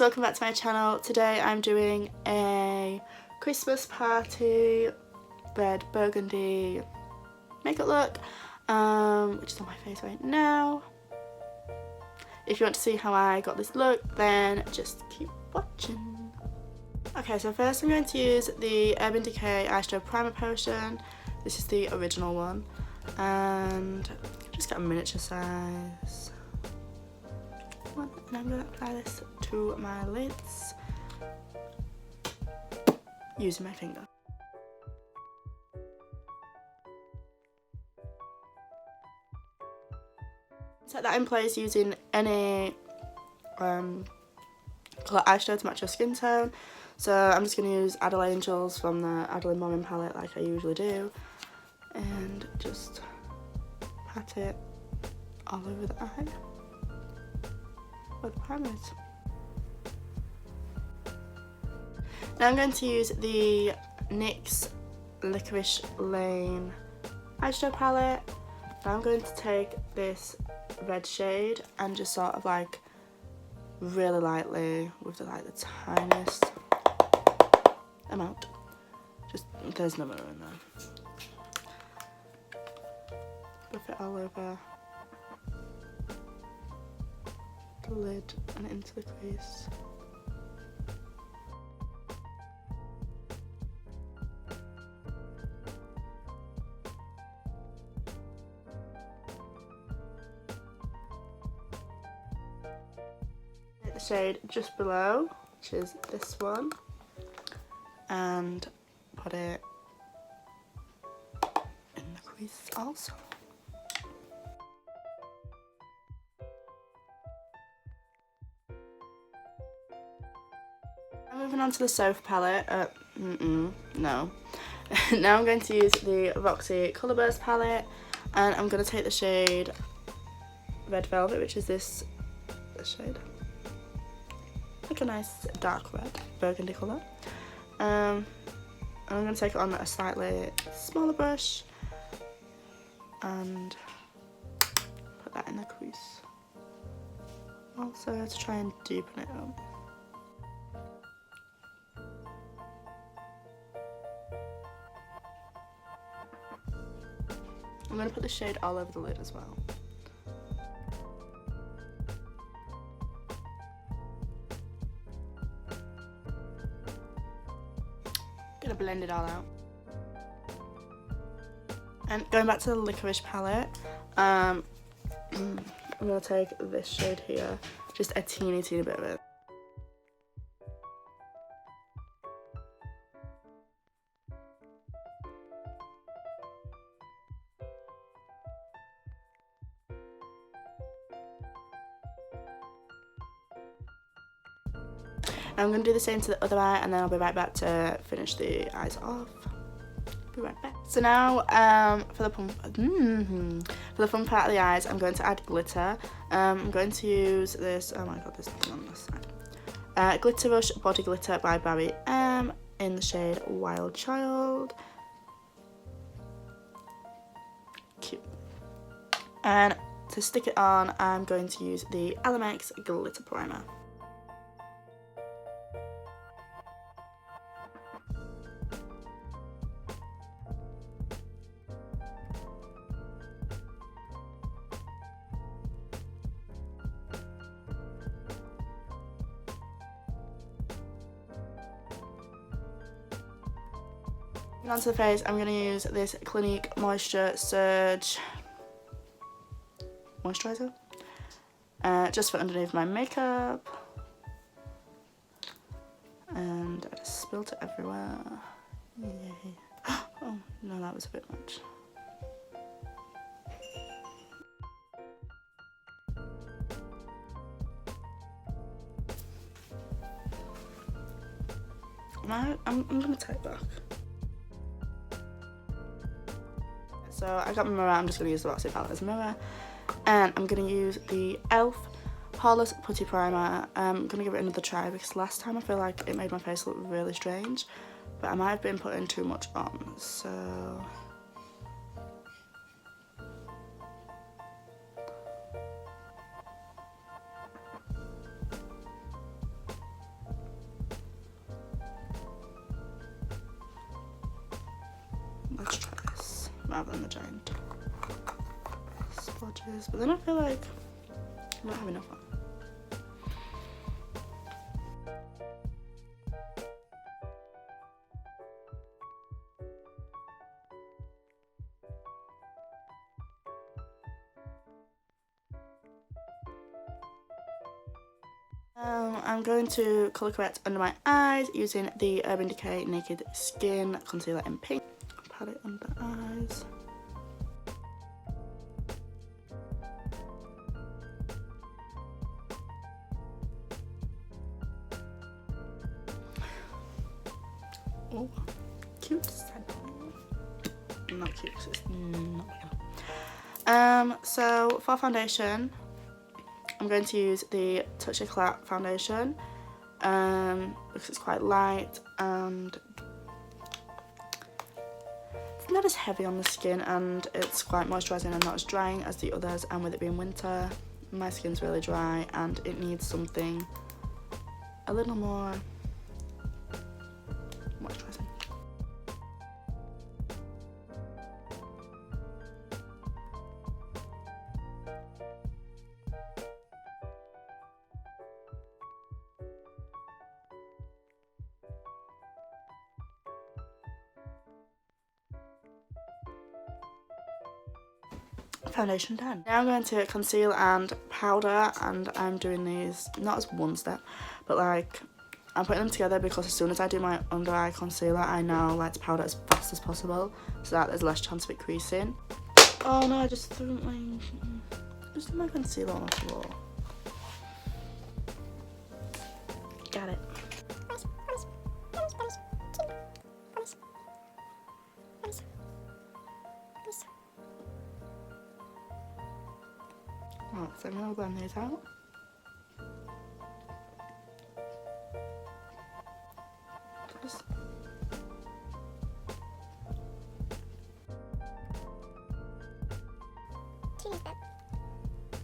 guys, welcome back to my channel. Today I'm doing a Christmas party red burgundy makeup look, which is on my face right now. If you want to see how I got this look, then just keep watching. Okay, so first I'm going to use the Urban Decay Eyeshadow Primer Potion. This is the original one, and just get a miniature size one, and I'm going to apply this to my lids using my finger. Set that in place using any colour eyeshadow to match your skin tone. So I'm just going to use Adele Angels from the Adele Morin palette like I usually do, and just pat it all over the eye where the primer is. Now I'm going to use the NYX Licorice Lane eyeshadow palette. Now I'm going to take this red shade and just sort of like really lightly with the tiniest amount. Just, there's no mirror in there. Buff it all over the lid and into the crease. Take the shade just below, which is this one, and put it in the crease also. I'm moving on to the Sofa palette. No. Now I'm going to use the Roxy Colour Burst palette, and I'm going to take the shade Red Velvet, which is this shade. Like a nice dark red burgundy colour. And I'm going to take it on a slightly smaller brush and put that in the crease. Also to try and deepen it up. I'm going to put the shade all over the lid as well. Gonna blend it all out. And going back to the Licorice palette, I'm gonna take this shade here, just a teeny bit of it. I'm going to do the same to the other eye, and then I'll be right back to finish the eyes off. Be right back. So now for the fun part of the eyes, I'm going to add glitter. I'm going to use this, oh my god, there's nothing on this side. Glitter Rush Body Glitter by Barry M in the shade Wild Child. Cute. And to stick it on, I'm going to use the LMX Glitter Primer. Onto the face, I'm going to use this Clinique Moisture Surge moisturiser, just for underneath my makeup, and I just spilt it everywhere. Yay. Oh no, that was a bit much. I'm going to take back. So I got my mirror, I'm just going to use the Roxy palette as a mirror, and I'm going to use the e.l.f. Poreless Putty Primer. I'm going to give it another try because last time I feel like it made my face look really strange, but I might have been putting too much on, so rather than the giant splodges. But then I feel like I don't have enough on. I'm going to colour correct under my eyes using the Urban Decay Naked Skin Concealer in pink. Pat it under the eyes. Oh, cute scent. Not cute, it's not real. So for foundation, I'm going to use the Touch a Clap foundation because it's quite light and it's not as heavy on the skin, and it's quite moisturising and not as drying as the others. And with it being winter, my skin's really dry and it needs something a little more moisturising. Foundation done. Now I'm going to conceal and powder, and I'm doing these not as one step, but like I'm putting them together because as soon as I do my under eye concealer, I now like to powder as fast as possible so that there's less chance of it creasing. Oh no, I just threw my concealer on the floor. Got it. Right, so I'm going to blend these out. Just Choose them.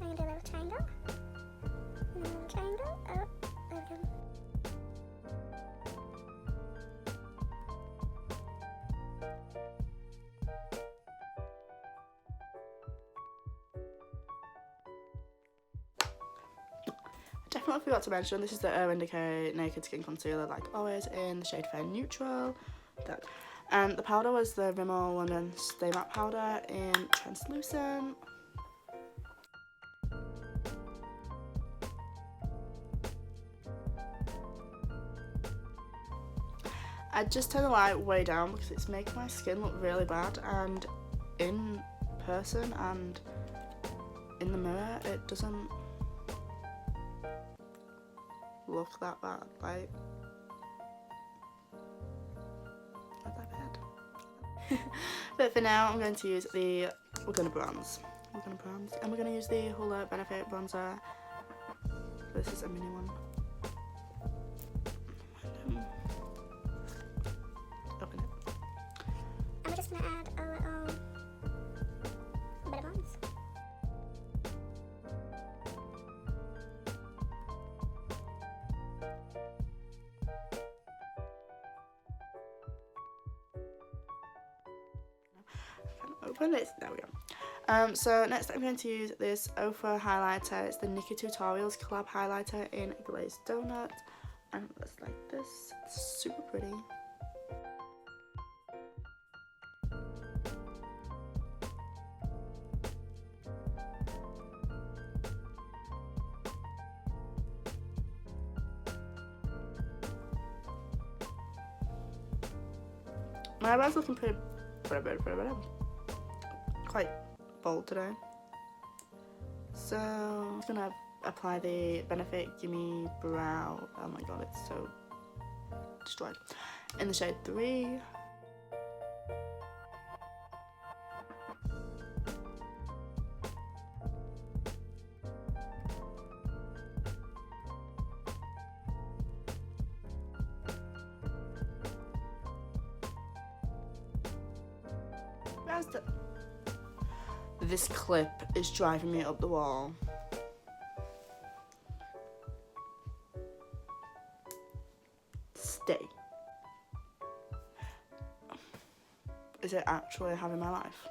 I'm going to do a little triangle. And a little triangle. Oh, over them. Definitely forgot to mention, this is the Urban Decay Naked Skin Concealer, like always, in the shade Fair Neutral. And the powder was the Rimmel London Stay Matte Powder in Translucent. I just turned the light way down because it's making my skin look really bad, and in person and in the mirror it doesn't look that bad, like not that bad. But for now I'm going to use the We're Gonna Bronze, and we're going to use the Hoola Benefit Bronzer. This is a mini one. Open it. And we're just going to add a little bit of bronze. Open this, there we go. So next I'm going to use this Ofra highlighter. It's the Nikki Tutorials collab highlighter in Glazed Donut, and it looks like this. It's super pretty. My eyebrows looking pretty quite bold today. So I'm just gonna apply the Benefit Gimme Brow. Oh my god, it's so destroyed. In the shade 3. This clip is driving me up the wall. Stay. Is it actually having my life?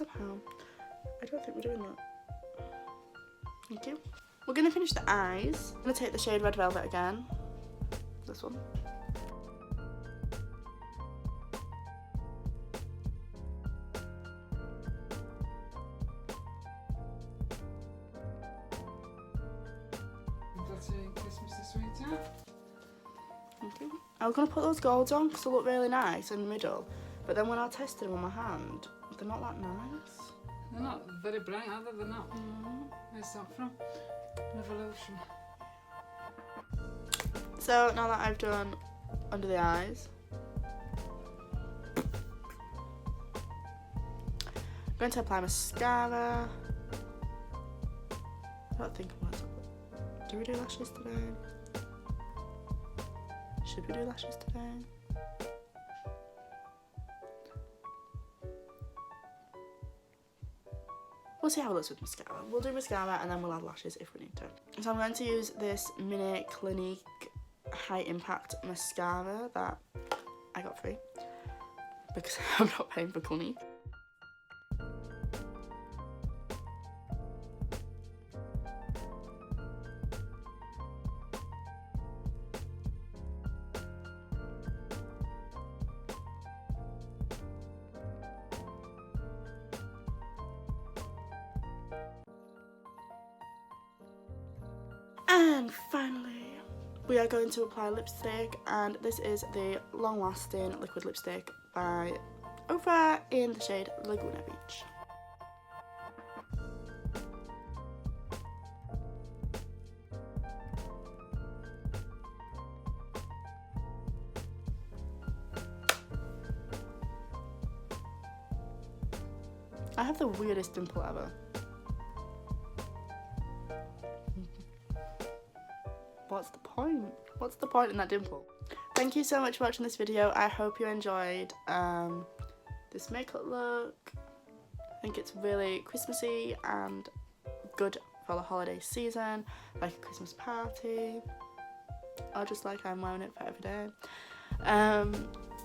somehow. I don't think we're doing that. Thank you. We're going to finish the eyes. I'm going to take the shade Red Velvet again. This one. Christmas sweetheart. Thank you. I was going to put those golds on because they look really nice in the middle, but then when I tested them on my hand, they're not that nice. They're not very bright, are they? They're not. Where's that from? Revolution. So now that I've done under the eyes, I'm going to apply mascara. I don't think I'm going to. Do we do lashes today? Should we do lashes today? We'll see how it looks with mascara. We'll do mascara and then we'll add lashes if we need to. So I'm going to use this mini Clinique High Impact mascara that I got free because I'm not paying for Clinique. And finally, we are going to apply lipstick, and this is the Long Lasting Liquid Lipstick by Ofra in the shade Laguna Beach. I have the weirdest dimple ever. What's the point? What's the point in that dimple? Thank you so much for watching this video. I hope you enjoyed this makeup look. I think it's really Christmassy and good for the holiday season, like a Christmas party, or just like I'm wearing it for every day.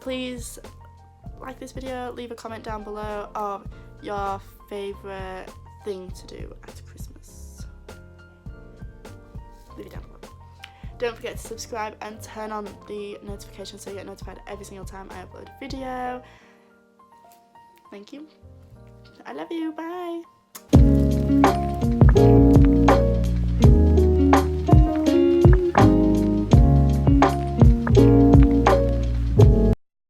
Please like this video, leave a comment down below of your favourite thing to do at Christmas. Leave it down below. Don't forget to subscribe and turn on the notifications so you get notified every single time I upload a video. Thank you. I love you. Bye.